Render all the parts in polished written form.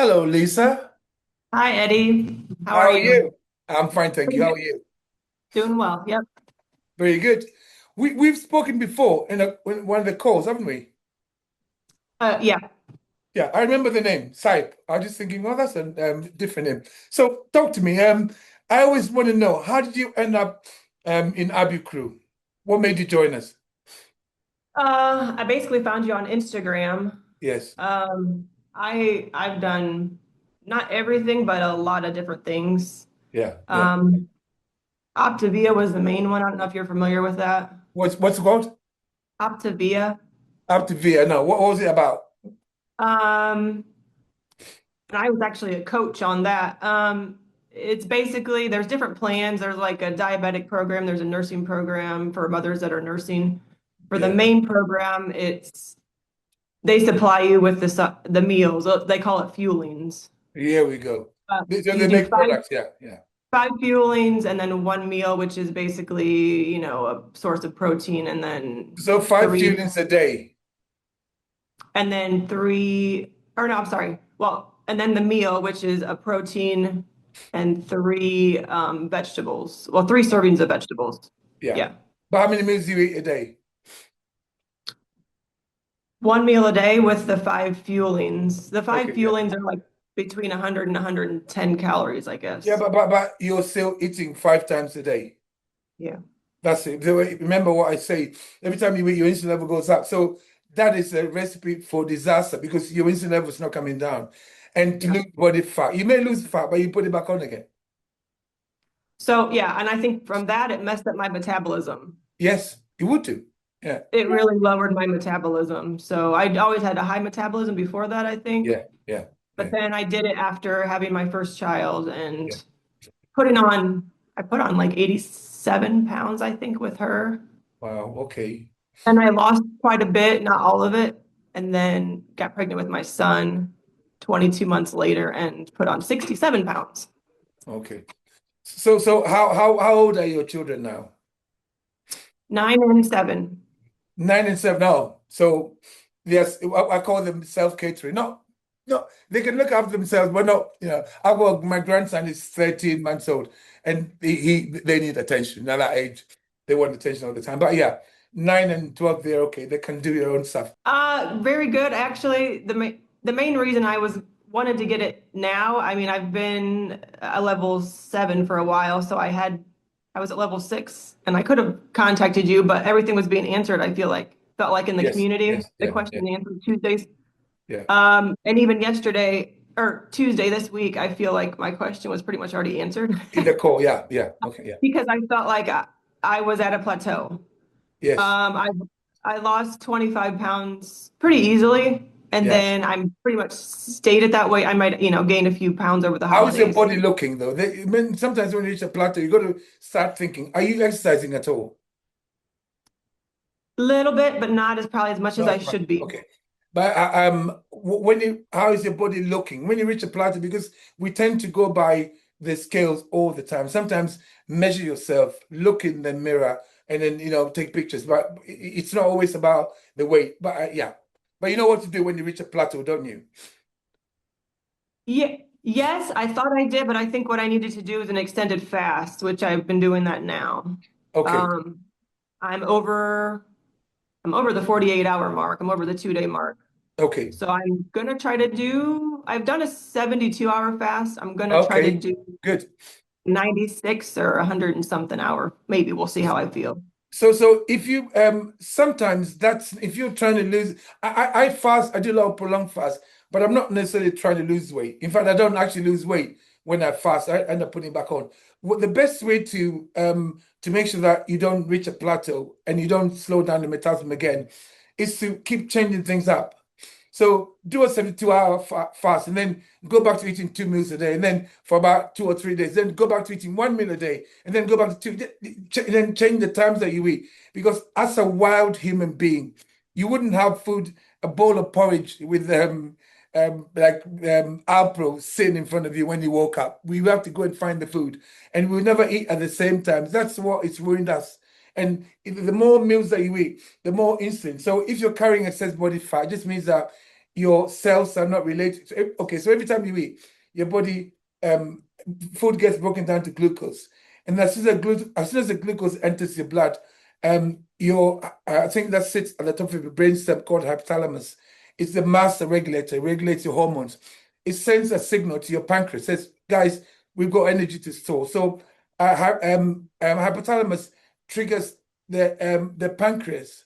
Hello, Lisa. Hi, Eddie. How How are are you? you? I'm fine, thank you. Pretty How good. are you? Doing well. Yep. Very good. We've spoken before in one of the calls, haven't we? Yeah. Yeah, I remember the name, Sipe. I was just thinking, well, that's a different name. So talk to me. I always want to know, how did you end up in Abbew Crew? What made you join us? I basically found you on Instagram. Yes. I've done not everything, but a lot of different things. Yeah, yeah. Um, Optavia was the main one. I don't know if you're familiar with that. What's it called? Optavia. Up to Via. No, what was it about? Um, and I was actually a coach on that. It's basically there's different plans. There's like a diabetic program, there's a nursing program for mothers that are nursing. For the Yeah. main program, it's they supply you with the meals. They call it fuelings. Here we go. So You they do make products, yeah, yeah. five fuelings and then one meal, which is basically, a source of protein, So five three, students a day. and then three, or no, I'm sorry. Well, and then the meal, which is a protein and three vegetables. Well, three servings of vegetables. Yeah. Yeah. But how many meals do you eat a day? One meal a day with the five fuelings. The five Okay, yeah. fuelings are like between 100 and 110 calories, I Yeah, guess. but you're still eating five times a day. Yeah. That's it. Remember what I say. Every time you eat, your insulin level goes up. So that is a recipe for disaster because your insulin level is not coming down. And to Yeah. lose body fat, you may lose fat, but you put it back on again. So yeah, and I think from that it messed up my metabolism. Yes, you would do. Yeah, It really lowered my metabolism. So I'd always had a high metabolism before that, I think. yeah, yeah, But yeah, then I did it after having my first child yeah. and putting on, I put on like 87 pounds, I think, with her. Wow, okay. And I lost quite a bit, not all of it. And then got pregnant with my son 22 months later and put on 67 pounds. Okay. So how old are your children now? 9 and 7. 9 and 7. Oh, so yes, I call them self-catering. No, no, they can look after themselves, but no, I work. My grandson is 13 months old, and they need attention. At that age, they want attention all the time. But yeah, 9 and 12, they're okay. They can do their own stuff. Very good. Actually, the main reason I was wanted to get it now, I mean, I've been a level 7 for a while, so I was at level 6 and I could have contacted you, but everything was being answered, I felt like in the Yes, community, yes, the yeah, question yeah, and answer Tuesdays. yeah. And even yesterday or Tuesday this week, I feel like my question was pretty much already answered In the call, yeah, yeah, okay, yeah, because I felt like I was at a plateau. yes, Um, I I lost 25 pounds pretty easily, and yeah. then I'm pretty much stayed it that way. I might, gain a few pounds over the How is your holidays. body looking though? I mean, sometimes when you reach a plateau, you got to start thinking, are you exercising at all? Little bit, but not as probably as much as Not I as much. should be. Okay. But how is your body looking when you reach a plateau? Because we tend to go by the scales all the time. Sometimes measure yourself, look in the mirror, and then take pictures. But it's not always about the weight. But yeah, but you know what to do when you reach a plateau, don't you? Yeah, yes, I thought I did, but I think what I needed to do is an extended fast, which I've been doing that now. Okay, Um, I'm over I'm over the 48-hour mark. I'm over the 2-day mark. okay, So I'm gonna try to do, I've done a 72-hour fast. I'm gonna try to okay, do good. 96 or 100 and something hour. Maybe we'll see how I feel. So if you sometimes that's if you're trying to lose I fast, I do a lot of prolonged fast, but I'm not necessarily trying to lose weight. In fact, I don't actually lose weight when I fast. I end up putting it back on. What the best way to make sure that you don't reach a plateau and you don't slow down the metabolism again is to keep changing things up. So do a 72-hour fast and then go back to eating 2 meals a day. And then for about 2 or 3 days, then go back to eating 1 meal a day. And then go back to two, then change the times that you eat. Because as a wild human being, you wouldn't have food, a bowl of porridge with Alpro sitting in front of you when you woke up. We have to go and find the food. And we'll never eat at the same time. That's what it's ruined us. And the more meals that you eat, the more insulin. So if you're carrying excess body fat, it just means that your cells are not related. Okay, so every time you eat, your body food gets broken down to glucose, and as soon as the glucose enters your blood, your I think that sits at the top of your brainstem called hypothalamus. It's the master regulator. It regulates your hormones. It sends a signal to your pancreas. Says, guys, we've got energy to store. So, hypothalamus triggers the pancreas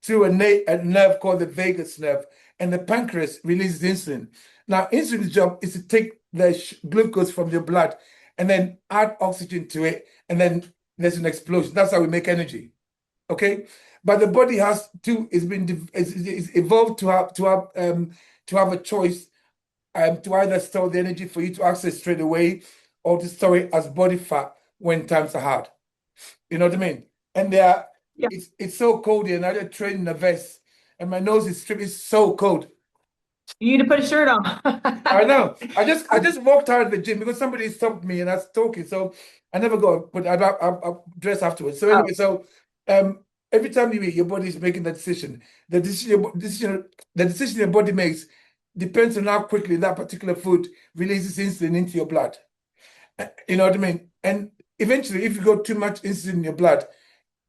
through a nerve called the vagus nerve, and the pancreas releases insulin. Now, insulin's job is to take the glucose from your blood and then add oxygen to it, and then there's an explosion. That's how we make energy. Okay, but the body has to is evolved to have a choice to either store the energy for you to access straight away or to store it as body fat when times are hard. You know what I mean? And Yeah. it's so cold here, and I just train in a vest, and my nose is stripped. It's so cold. You need to put a shirt on. I know. I just walked out of the gym because somebody stopped me and I was talking. So I never got, but I dress afterwards. So Oh, anyway, so um, every time you eat, your body is making the decision. The decision your body makes depends on how quickly that particular food releases insulin into your blood. You know what I mean? And eventually, if you got too much insulin in your blood,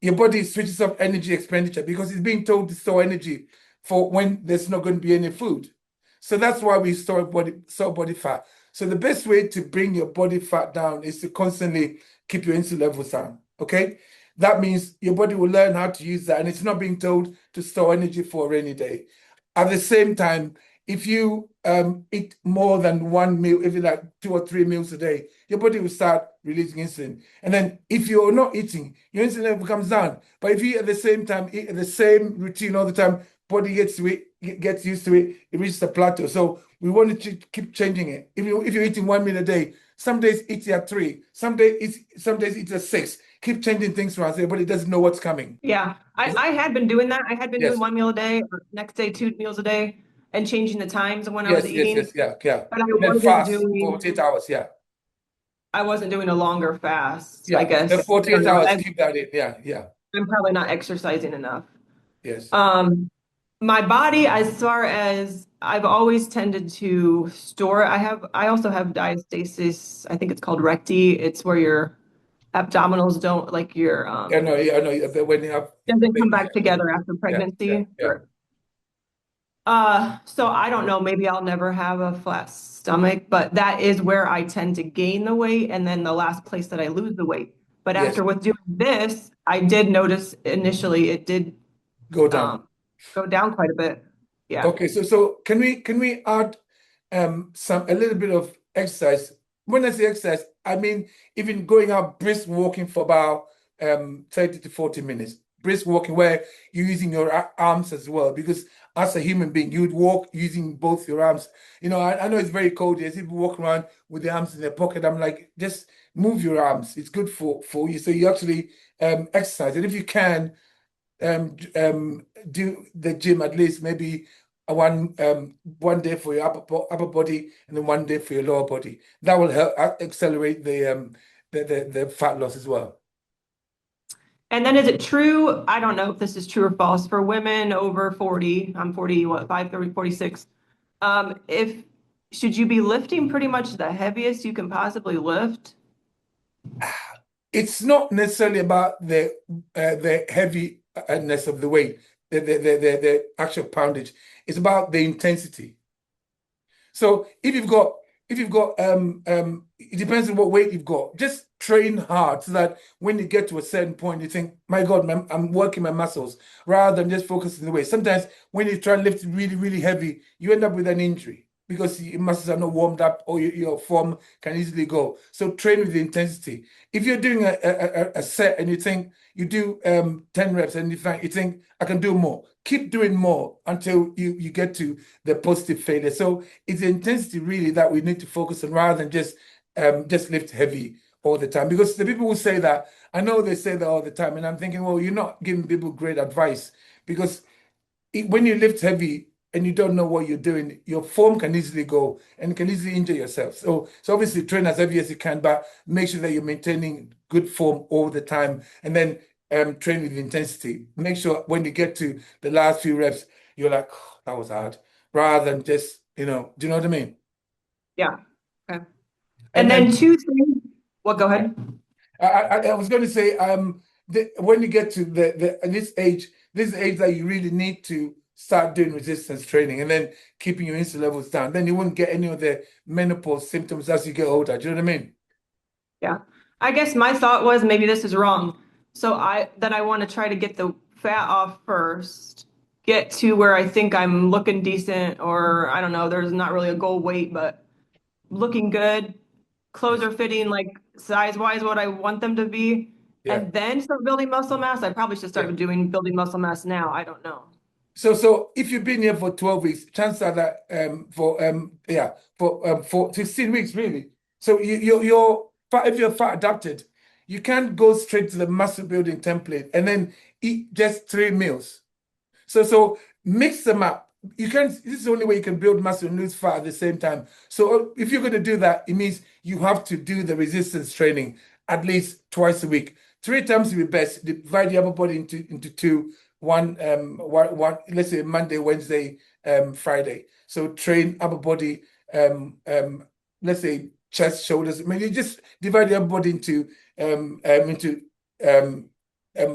your body switches off energy expenditure because it's being told to store energy for when there's not going to be any food. So that's why we store body fat. So the best way to bring your body fat down is to constantly keep your insulin levels down. Okay. That means your body will learn how to use that, and it's not being told to store energy for a rainy day. At the same time, if you eat more than one meal, if you like 2 or 3 meals a day, your body will start releasing insulin. And then if you're not eating, your insulin level comes down. But if you at the same time eat at the same routine all the time, body gets used to it, it reaches a plateau. So we want to keep changing it. If you're eating 1 meal a day, some days eat at 3, some days eat at 6. Keep changing things around so your body doesn't know what's coming. yeah. Is I had been doing that. I had been doing Yes, 1 meal a day, or next day 2 meals a day, and changing the times of when I was yes, eating. yeah, yeah. But And then fast for 48 hours, yeah. I wasn't doing a longer fast, I Yeah, the guess. I don't 48 know. hours, keep that in. Yeah, yeah, I'm probably not exercising enough. yes. Um, my body, as far as I've always tended to store, I also have diastasis. I think it's called recti. It's where your abdominals don't like your I know. But when you have doesn't come babies, back together after yeah, pregnancy. yeah, So I don't know, maybe I'll never have a flat stomach, but that is where I tend to gain the weight and then the last place that I lose the weight. But yes. after with doing this, I did notice initially it did Go down. um go down quite a bit. Yeah. Okay, so can we add a little bit of exercise? When I say exercise, I mean even going out brisk walking for about 30 to 40 minutes. Brisk walking where you're using your arms as well, because as a human being, you would walk using both your arms. I know it's very cold here. People walk around with their arms in their pocket. I'm like, just move your arms. It's good for you. So you actually exercise. And if you can, do the gym at least maybe one day for your upper body and then one day for your lower body. That will help accelerate the fat loss as well. And then is it true? I don't know if this is true or false for women over 40. I'm 40, what, 5, 30, 46. If should you be lifting pretty much the heaviest you can possibly lift? It's not necessarily about the heaviness of the weight, the actual poundage. It's about the intensity. So if you've got it depends on what weight you've got. Just train hard so that when you get to a certain point, you think, my God, I'm working my muscles rather than just focusing the weight. Sometimes when you try and lift really, really heavy, you end up with an injury because your muscles are not warmed up or your form can easily go. So train with the intensity. If you're doing a set and you think you do 10 reps and you think I can do more, keep doing more until you get to the positive failure. So it's the intensity really that we need to focus on rather than just lift heavy all the time. Because the people who say that, I know they say that all the time, and I'm thinking, well, you're not giving people great advice because when you lift heavy and you don't know what you're doing, your form can easily go and you can easily injure yourself. So obviously train as heavy as you can, but make sure that you're maintaining good form all the time, and then train with intensity. Make sure when you get to the last few reps, you're like, "Oh, that was hard. rather than just, do you know what I mean? Yeah. Okay. And And then two things. Well, go yeah. ahead. I was going to say, when you get to this is the age that you really need to start doing resistance training and then keeping your insulin levels down. Then you won't get any of the menopause symptoms as you get older. Do you know what I mean? Yeah. I guess my thought was maybe this is wrong. So I want to try to get the fat off first, get to where I think I'm looking decent, or I don't know, there's not really a goal weight, but looking good, clothes Yes. are fitting like size wise what I want them to be, Yeah. and then start building muscle mass. I probably should Yeah. start building muscle mass now. I don't know. So if you've been here for 12 weeks, chances are that for 16 weeks really. So you're fat, if you're fat adapted, you can't go straight to the muscle building template and then eat just 3 meals. So mix them up. You can This is the only way you can build muscle and lose fat at the same time. So if you're going to do that, it means you have to do the resistance training at least twice a week. 3 times would be best. Divide the upper body into two. One, let's say Monday, Wednesday, Friday. So train upper body, let's say chest, shoulders. I mean, you just divide the upper body into um,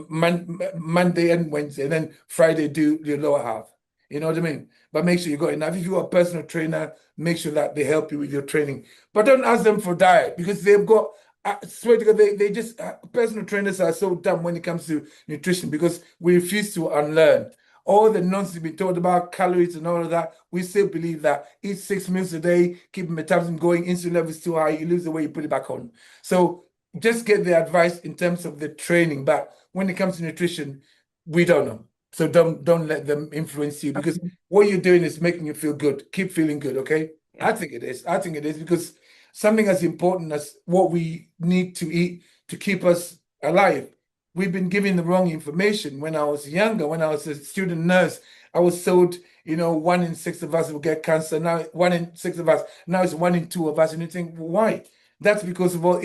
Monday and Wednesday, and then Friday do your lower half. You know what I mean? But make sure you got enough. If you're a personal trainer, make sure that they help you with your training. But don't ask them for diet because they've got. I swear to God, they just personal trainers are so dumb when it comes to nutrition because we refuse to unlearn all the nonsense we taught about calories and all of that. We still believe that eat 6 meals a day, keep metabolism going, insulin levels too high, you lose the weight, you put it back on. So just get the advice in terms of the training. But when it comes to nutrition, we don't know. So don't let them influence you because Okay. what you're doing is making you feel good. Keep feeling good, okay? Yeah. I think it is. I think it is because something as important as what we need to eat to keep us alive. We've been given the wrong information. When I was younger, when I was a student nurse, I was told, 1 in 6 of us will get cancer. Now, 1 in 6 of us. Now it's 1 in 2 of us. And you think, why? That's because of all,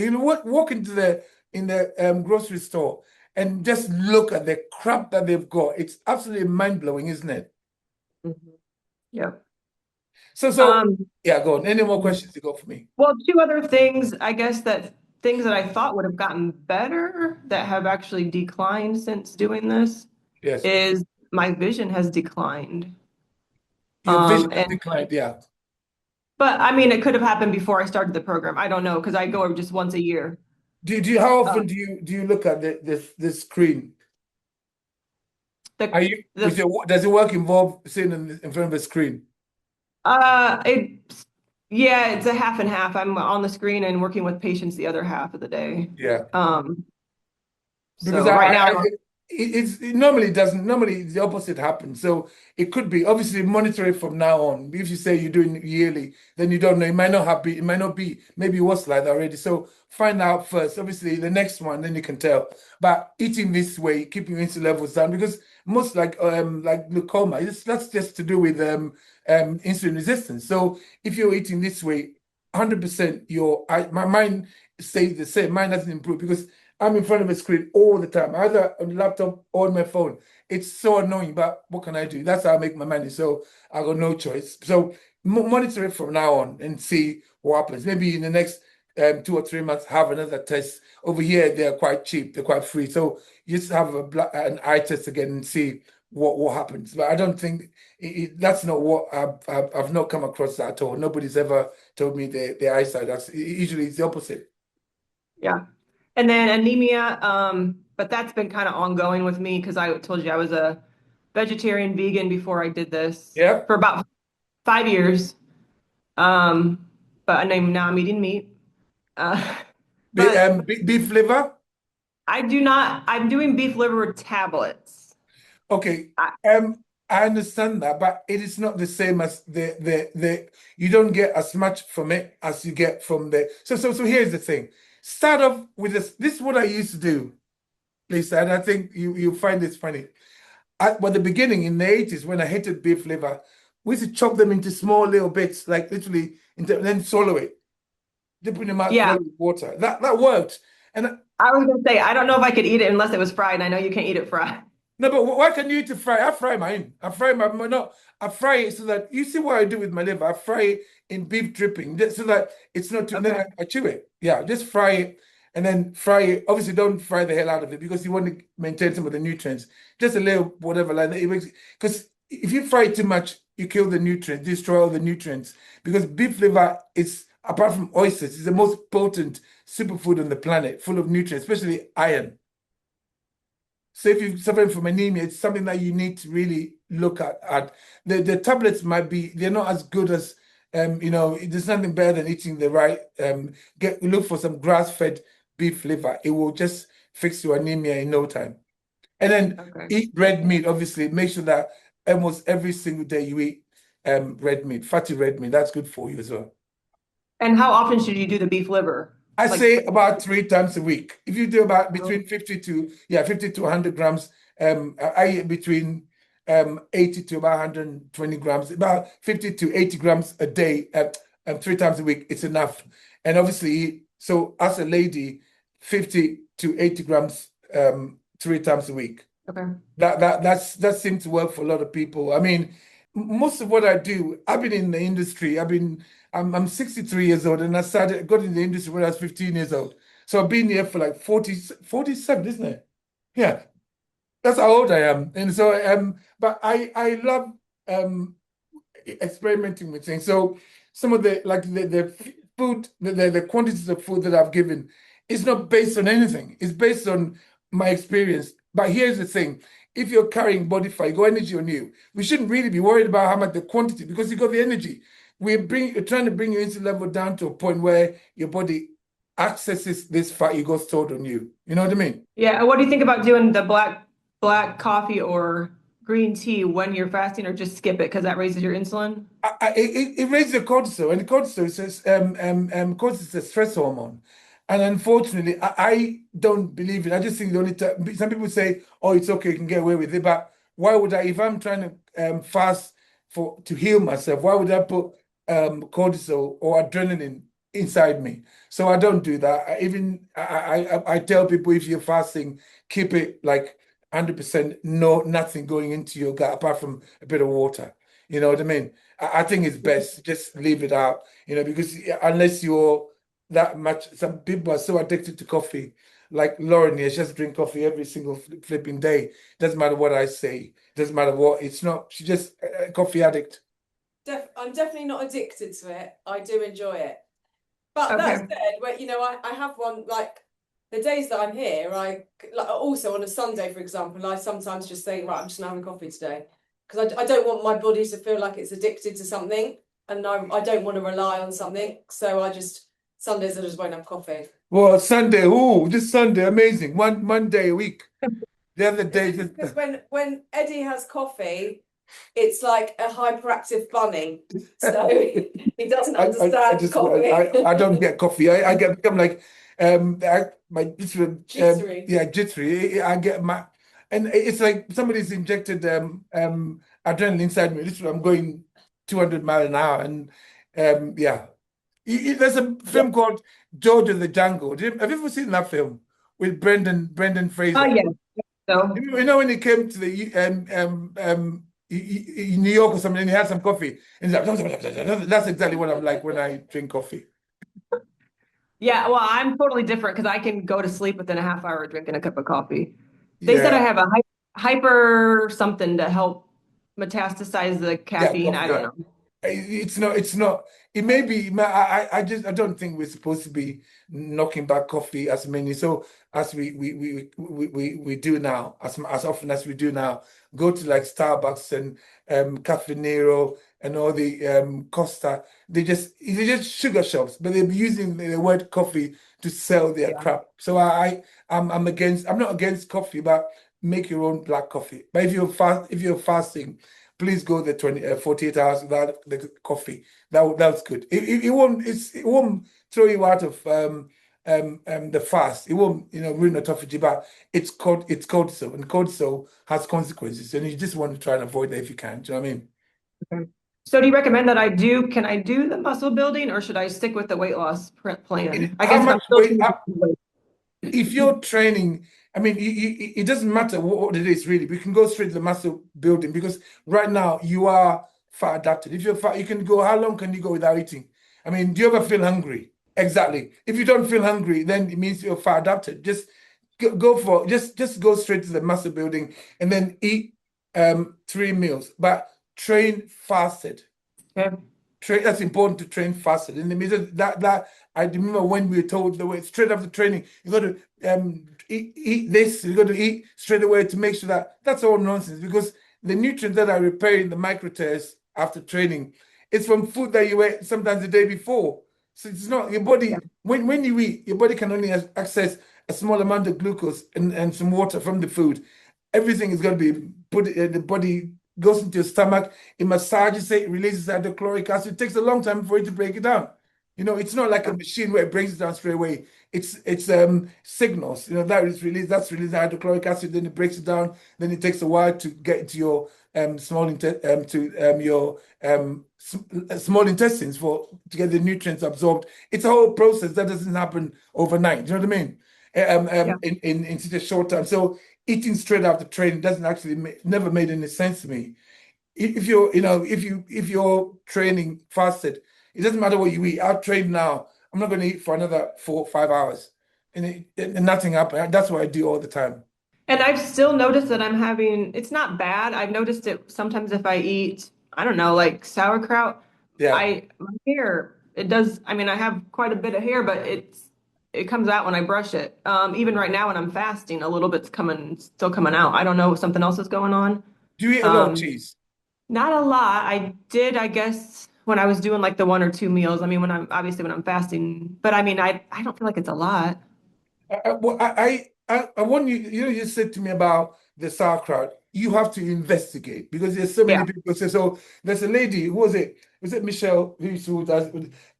walk into the grocery store and just look at the crap that they've got. It's absolutely mind-blowing, isn't it? Mhm. Yeah. So Um, yeah, go on. Any more questions you got for me? well, two other things, I guess that things that I thought would have gotten better that have actually declined since doing this Yes. is my vision has declined. Your vision has And declined, yeah. but I mean, it could have happened before I started the program. I don't know because I go over just once a year. How Uh, often do you look at the screen? Are the you the does your work involve sitting in front of a screen? it yeah, it's a half and half. I'm on the screen and working with patients the other half of the day. Yeah. Um, Because so right now, it normally doesn't. Normally the opposite happens. So it could be obviously monitor it from now on. If you say you're doing it yearly, then you don't know. It might not have be. It might not be. Maybe it was like that already. So find out first. Obviously the next one, then you can tell. But eating this way, keeping your insulin levels down, because most like glaucoma, that's just to do with insulin resistance. So if you're eating this way, 100% my mind stays the same. Mine doesn't improve because I'm in front of a screen all the time, either on the laptop or on my phone. It's so annoying, but what can I do? That's how I make my money. So I got no choice. So monitor it from now on and see what happens. Maybe in the next 2 or 3 months, have another test. Over here, they're quite cheap, they're quite free. So you just have an eye test again and see what happens. But I don't think that's not what I've not come across that at all. Nobody's ever told me their eyesight. Usually it's the opposite. yeah. And then anemia, but that's been kind of ongoing with me because I told you I was a vegetarian vegan before I did this Yeah. for about 5 years. Um, but now I'm eating meat. Uh, but Beef liver. I do not, I'm doing beef liver tablets. Okay, I, I understand that, but it is not the same as the you don't get as much from it as you get from the so here's the thing. Start off with this. This is what I used to do, Lisa, and I think you find this funny. At the beginning in the 80s, when I hated beef liver, we used to chop them into small little bits, like literally, then swallow it, dip in your mouth, yeah, swallow it with water. That worked. And I was gonna say, I don't know if I could eat it unless it was fried, and I know you can't eat it fried. No, but why can you eat it fry? I fry mine. I fry no, I fry it so that you see what I do with my liver. I fry it in beef dripping so that it's not too. Then Okay. I chew it. Yeah, just fry it and then fry it. Obviously, don't fry the hell out of it because you want to maintain some of the nutrients. Just a little whatever like that. It makes because if you fry it too much, you kill the nutrients, destroy all the nutrients. Because beef liver is apart from oysters, is the most potent superfood on the planet, full of nutrients, especially iron. So if you're suffering from anemia, it's something that you need to really look at. The tablets might be they're not as good as there's nothing better than eating the right get look for some grass-fed beef liver. It will just fix your anemia in no time. And then Okay. eat red meat, obviously. Make sure that almost every single day you eat red meat, fatty red meat. That's good for you as well. And how often should you do the beef liver? I Like, say about 3 times a week. If you do about oh, between 50 to 100 grams, I eat between 80 to about 120 grams, about 50 to 80 grams a day, 3 times a week, it's enough. And obviously, so as a lady, 50 to 80 grams 3 times a week. okay. That seems to work for a lot of people. I mean, most of what I do, I've been in the industry. I'm 63 years old, and got in the industry when I was 15 years old. So I've been here for like 47, isn't it? Yeah, that's how old I am. And so but I love um experimenting with things. So some of the food, the quantities of food that I've given, it's not based on anything. It's based on my experience. But here's the thing: if you're carrying body fat, you got energy on you. We shouldn't really be worried about how much the quantity because you got the energy. We're trying to bring your insulin level down to a point where your body accesses this fat you got stored on you. You know what I mean? Yeah. And what do you think about doing the black coffee or green tea when you're fasting, or just skip it because that raises your insulin? It raises the cortisol, and the cortisol says cortisol is a stress hormone, and unfortunately, I don't believe it. I just think the only time some people say, "Oh, it's okay, you can get away with it," but why would I? If I'm trying to fast to heal myself, why would I put cortisol or adrenaline inside me? So I don't do that. I tell people if you're fasting, keep it like 100%, no nothing going into your gut apart from a bit of water. You know what I mean? I think it's best to just leave it out, because unless you're that much, some people are so addicted to coffee. Like Lauren here, she just drink coffee every single flipping day. Doesn't matter what I say. Doesn't matter what. It's not. She just a coffee addict. I'm definitely not addicted to it. I do enjoy it. But that Okay. said, I have one like the days that I'm here, like also on a Sunday, for example, I sometimes just think, right, I'm just having coffee today. Because I don't want my body to feel like it's addicted to something and I don't want to rely on something. So Sundays I just won't have coffee. Well, Sunday, this Sunday, amazing. One day a week. The other day, just Because when Eddie has coffee, it's like a hyperactive bunny. So he doesn't understand coffee. I don't get coffee. I get become like my Jittery. yeah, jittery. I get my and it's like somebody's injected adrenaline inside me. Literally, I'm going 200 mile an hour, and yeah. There's a Yeah. film called George of the Jungle. Have you ever seen that film with Brendan Oh, Fraser? yeah. So, When he came to the New York or something, and he had some coffee, and he's like, that's exactly what I'm like when I drink coffee. yeah. Well, I'm totally different because I can go to sleep within a half hour drinking a cup of coffee. They said I Yeah, have a hyper something to help metastasize the yeah, caffeine. coffee. I don't Yeah. know. It's not. It may be. I don't think we're supposed to be knocking back coffee as many. So as we do now, as often as we do now, go to like Starbucks and Cafe Nero and all the Costa. They're just sugar shops, but they're using the word coffee to sell their Yeah. crap. So I'm against. I'm not against coffee, but make your own black coffee. But if you're fasting, please go the 48 hours without the coffee. That's good. It won't throw you out of the fast. It won't ruin autophagy, but it's cortisol, and cortisol has consequences, and you just want to try and avoid that if you can. Do you know what I mean? Okay. So do you recommend that can I do the muscle building or should I stick with the weight loss plan? I How guess if I'm much still weight? trying to lose weight. If you're training I mean, it doesn't matter what it is really. We can go straight to the muscle building because right now you are fat adapted. If you're fat, you can go. How long can you go without eating? I mean, do you ever feel hungry? Exactly. If you don't feel hungry, then it means you're fat adapted. Just go for just go straight to the muscle building and then eat 3 meals, but train fasted. Okay. That's important to train fasted. In the middle that I remember when we were told the way straight after training, you got to eat this, you got to eat straight away to make sure that's all nonsense because the nutrients that are repairing the micro tears after training, it's from food that you ate sometimes the day before. So it's not your body when you eat, your body can only access a small amount of glucose and some water from the food. Everything is going to be put in the body goes into your stomach, it massages it, releases hydrochloric acid. It takes a long time for it to break it down. It's not like a machine where it breaks it down straight away. It's signals. That is released. That's released hydrochloric acid. Then it breaks it down. Then it takes a while to get into your small your small intestines to get the nutrients absorbed. It's a whole process that doesn't happen overnight. Do you know what I mean? Yeah. In such a short time. So eating straight after training doesn't actually never made any sense to me. If you're training fasted, it doesn't matter what you eat. I'll train now. I'm not going to eat for another 4 or 5 hours, and nothing happened. That's what I do all the time. And I've still noticed that I'm having, it's not bad. I've noticed it sometimes if I eat, I don't know, like sauerkraut, Yeah. my hair, it does, I mean, I have quite a bit of hair, but it comes out when I brush it. Even right now when I'm fasting, a little bit's still coming out. I don't know if something else is going on. Do you eat a lot of Um, cheese? Not a lot. I did, I guess, when I was doing like the 1 or 2 meals. I mean, when I'm fasting, but I mean, I don't feel like it's a lot. Well, I want you. You said to me about the sauerkraut. You have to investigate because there's so many Yeah. people say so. There's a lady. Who was it? Was it Michelle? Who does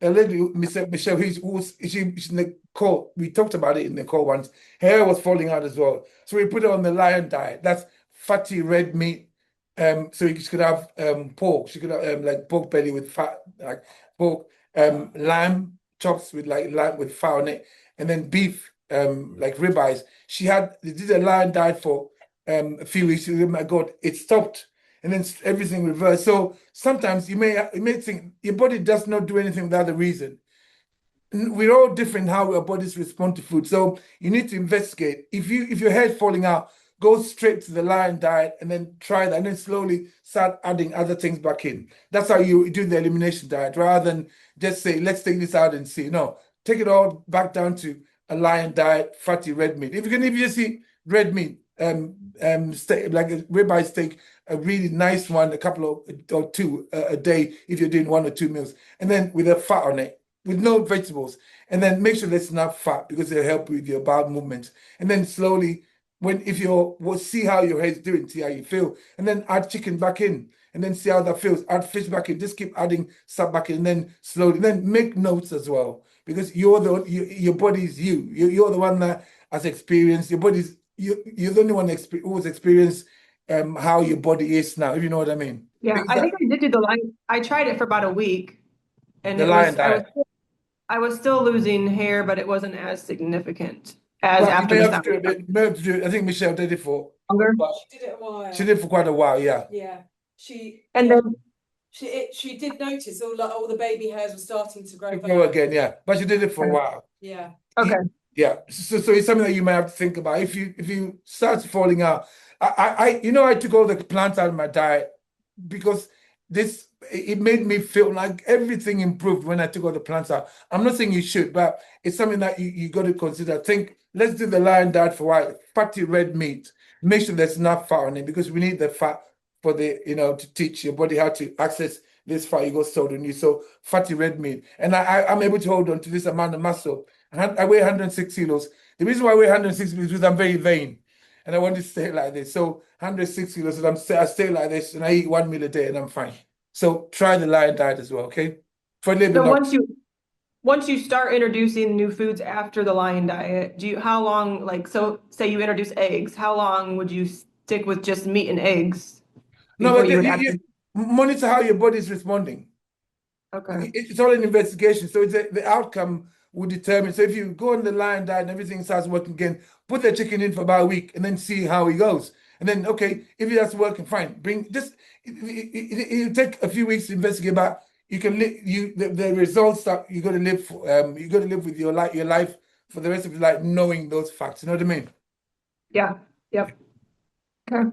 a lady? Michelle. She's in the call. We talked about it in the call once. Her hair was falling out as well. So we put her on the lion diet. That's fatty red meat. So she could have pork. She could have like pork belly with fat, like pork, lamb chops with like lamb with fat on it, and then beef like ribeyes. They did a lion diet for a few weeks. Oh my God, it stopped. And then everything reversed. So sometimes you may think your body does not do anything without a reason. We're all different how our bodies respond to food. So you need to investigate. If your hair's falling out, go straight to the lion diet and then try that and then slowly start adding other things back in. That's how you do the elimination diet rather than just say, let's take this out and see. No, take it all back down to a lion diet, fatty red meat. If you just eat red meat, steak, like a ribeye steak, a really nice one, a couple of or two a day if you're doing 1 or 2 meals, and then with a fat on it with no vegetables, and then make sure that's not fat because it'll help with your bowel movements. And then slowly, we'll see how your head's doing, see how you feel, and then add chicken back in, and then see how that feels. Add fish back in. Just keep adding stuff back in, and then slowly, then make notes as well because your body is you. You're the one that has experienced your body's. You're the only one who's experienced how your body is now. If you know what I mean. Yeah, Because I think I did do the line. I tried it for about a week and the lion I was diet. I was still losing hair, but it wasn't as significant as Well, you after may the have to do sour it. You may have to do it. I think Michelle did it for, longer. but She did it a while. she did it for quite a while. Yeah. Yeah. She And yeah, then she did notice all the baby hairs were starting to grow To go back. again. Yeah, but she did it for a while. Yeah. okay. Yeah. So it's something that you might have to think about if you start falling out. I took all the plants out of my diet because it made me feel like everything improved when I took all the plants out. I'm not saying you should, but it's something that you got to consider. Think, let's do the lion diet for a while. Fatty red meat. Make sure there's not fat on it because we need the fat for to teach your body how to access this fat you got stored in you. So fatty red meat. And I'm able to hold on to this amount of muscle. I weigh 106 kilos. The reason why I weigh 106 kilos is because I'm very vain and I want to stay like this. So 106 kilos, and I stay like this, and I eat 1 meal a day, and I'm fine. So try the lion diet as well, okay? For a little So bit. once you start introducing new foods after the lion diet, how long, like, so say you introduce eggs, how long would you stick with just meat and eggs No, before but you would you actually? monitor how your body is responding. Okay. It's all an investigation. So it's the outcome will determine. So if you go on the lion diet and everything starts working again, put the chicken in for about a week and then see how it goes. And then, okay, if that's working, fine. Bring just it'll take a few weeks to investigate, but you can the results that you're gonna live for, you're gonna live with your life for the rest of your life, knowing those facts. You know what I mean? Yeah. Yep. Okay.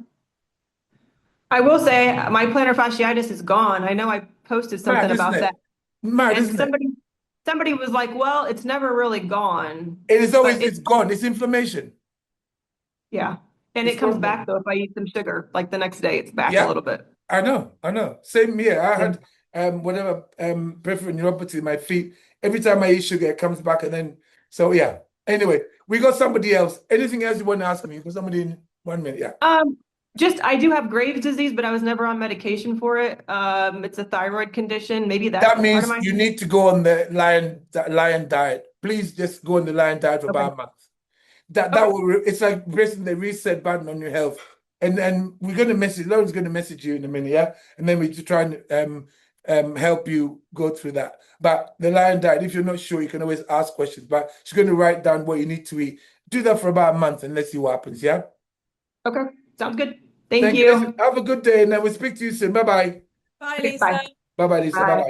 I will say my plantar fasciitis is gone. I know I posted something Mad, isn't about that, it? Mad, and isn't it? somebody was like, "Well, it's never really gone, It is always but it's gone. It's inflammation. yeah." And It's it comes problem. back though if I eat some sugar, like the next day, it's back a Yeah, little bit. I know. Same here. I Yeah. had whatever peripheral neuropathy in my feet. Every time I eat sugar, it comes back, and then so yeah. Anyway, we got somebody else. Anything else you want to ask me? Because somebody in 1 minute, yeah. Just I do have Graves' disease, but I was never on medication for it. It's a thyroid condition. Maybe that's That part of means my. you need to go on the lion diet. Please just go on the lion diet for Okay. about a month. That Okay. will it's like pressing the reset button on your health. And we're gonna message Lauren's gonna message you in a minute, yeah? And then we to try and help you go through that. But the lion diet, if you're not sure, you can always ask questions. But she's gonna write down what you need to eat. Do that for about a month and let's see what happens, yeah? Okay. Sounds good. Thank Thank you. Listen, you. have a good day and then we'll speak to you soon. Bye-bye. Bye, Okay, Lisa. bye. Bye-bye, Lisa. Bye. Bye-bye.